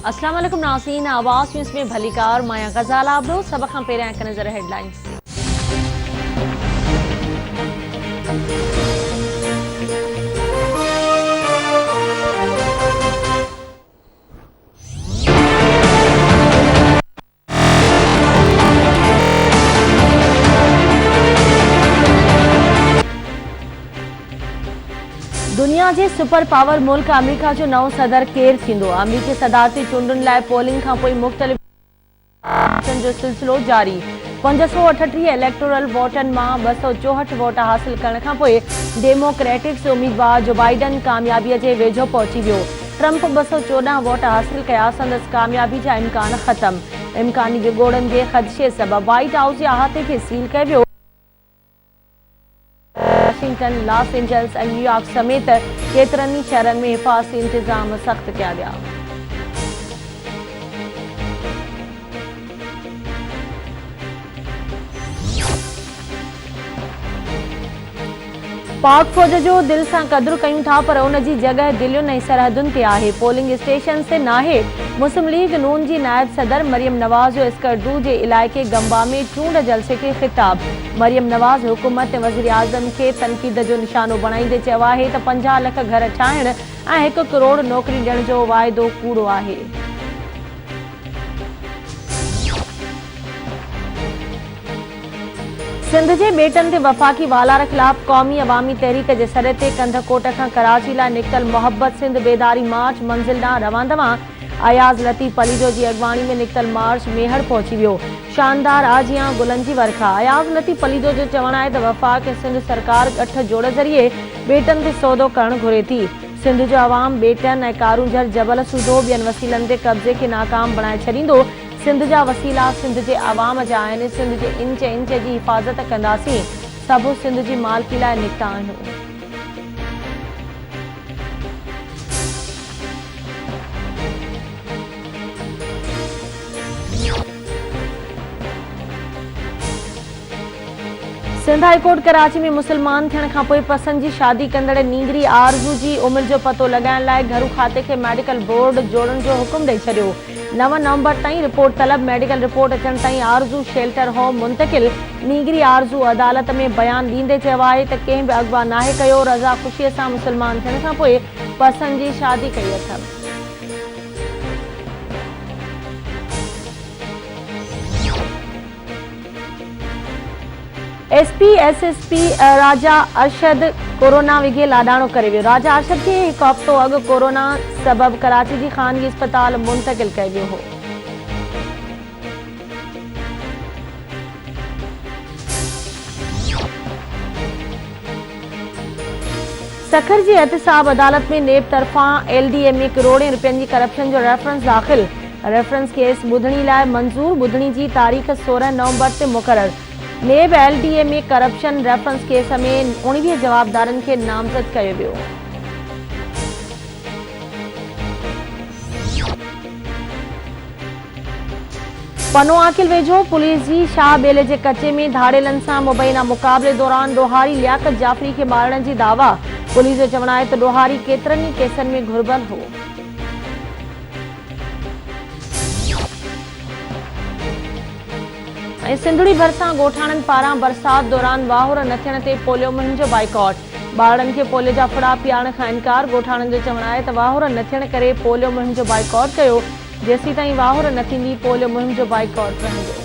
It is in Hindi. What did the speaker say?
अस्सलाम वालेकुम नाज़रीन, आवाज़ न्यूज़ में भलीकार माया गज़ाल आबरो सब खां पहिरियां हिकु नज़र हेडलाइंस। दुनिया के सुपर पावर मुल्क अमेरिका जो नओं सदर केर थींदो। अमेरिकी सदारती चूंडुनि लाइ पोलिंग खां पोइ मुख़्तलिफ़ जो सिलसिलो जारी। 538 इलेक्टोरल वोटनि मां 264 वोट हासिल करण खां पोइ डेमोक्रेटिक्स उम्मीदवार जो बाइडन कामयाबीअ जे वेझो पहुची वियो। ट्रंप 214 वोट हासिल कया, संदसि कामयाबी जा इम्कान ख़तम। इम्कानी विॻोड़नि जे ख़दशे सबबि व्हाइट हाउस जे अहाते खे सील कयो वियो। वाशिंगटन, लॉस एंजल्स ऐं न्यूयॉर्क समेत केतिरनि ई शहरनि में हिफ़ाज़ती इंतज़ाम सख़्त कया विया। पाक फ़ौज जो दिलि सां क़दुरु कयूं था, पर उन जी जॻह दिलियुनि ऐं सरहदुनि ते आहे। पोलिंग स्टेशन ते नाहे। मुस्लिम लीग नून जी नायब सदर मरियम नवाज़ जो स्कर्दू जे इलाइक़े गंबा में चूंड जलसे खे ख़िताब। मरियम नवाज़ हुकूमत ऐं वज़ीर आज़म खे तनक़ीद जो निशानो बणाईंदे चयो आहे त 50 लख घर ठाहिण ऐं 1 करोड़ नौकरी ॾियण जो वाइदो कूड़ो आहे। सिंध जे बेटनि ते वफ़ाक़ी वालार ख़िलाफ़ क़ौमी अवामी तहरीक जे सॾ ते कंधकोट खां कराची लाइ निकितल मोहब्बत सिंध बेदारी मार्च मंज़िल ॾांहुं रवां अयाज़ लतीफ़ पलीजो जी अॻवानी में निकितल मार्च मेहर पहुची वियो। शानदार आजियां गुलनि जी वर्खा। अयाज़ लतीफ़ पलीजो जो चवणु आहे त वफ़ाक़ ऐं सिंध सरकार ॻठ जोड़ ज़रिए बेटनि ते सौदो करणु घुरे थी। सिंध जो अवाम बेटनि ऐं कारूंझर जबल सूधो ॿियनि वसीलनि ते कब्ज़े खे नाकाम बणाए छॾींदो। सिंध जा वसीला सिंध जे अवाम जा आहिनि। सिंध जे इंच इंच जी हिफ़ाज़त कंदासीं। सभु सिंध जी मालिकी लाइ निकिता आहियूं। सिंध हाई कोर्ट कराची में मुसलमान थियण खां पोइ पसंदि जी शादी कंदड़ नींगरी आरज़ू जी उमिरि जो पतो लॻाइण लाइ घरू खाते खे मेडिकल बोर्ड जोड़ण जो हुकुम ॾेई छॾियो। 9 नवंबर ताईं रिपोर्ट तलब। मेडिकल रिपोर्ट अचण ताईं आरज़ू शेल्टर होम मुंतकिल। नींगरी आरज़ू अदालत में बयान ॾींदे चयो आहे त कंहिं बि अॻवा नाहे कयो। रज़ा ख़ुशीअ सां मुसलमान थियण खां पोइ पसंदि जी शादी कई अथमि। SP SSP राजा अरशद कोरोना विघे लाॾाणो करे वियो। राजा अरशद खे हिकु हफ़्तो अॻु कोरोना सबबि कराची जी ख़ानगी अस्पताल मुंतकिल कयो वियो हो। सखर जी एहतिसाब अदालत में नेब तरफ़ां LDA में करोड़े रुपयनि जी करप्शन जो रेफरेंस दाख़िल। रेफरेंस केस ॿुधणी लाइ मंज़ूर। ॿुधणी जी तारीख़ 16 नवंबर ते मुक़रर। नेब LDA में करप्शन रेफरेंस केस में 19 जवाबदारनि खे नामज़द कयो वियो। पनो आकिल वेझो पुलिस जी शाह बेले जे कचे में धाड़ेलनि सां मुबैना मुक़ाबले दौरान ॾोहारी लियाकत जाफ़री खे मारण जी दावा। पुलिस जो चवणु आहे त ॾोहारी केतिरनि ई केसनि में घुर्बल हो। ऐं सिंधड़ी भरिसां ॻोठाणनि पारां बरसाति दौरान वाहुर न थियण ते पोलियो मुहिम जो बाइकॉट। ॿारनि खे पोलियो जा फड़ा पीआरण खां इनकार। ॻोठाणनि जो चवणु आहे त वाहुर न थियण करे पोलियो मुहिम जो बाइकॉट कयो। जेसीं ताईं वाहुर न थींदी पोलियो मुहिम जो बाइकॉट रहंदो।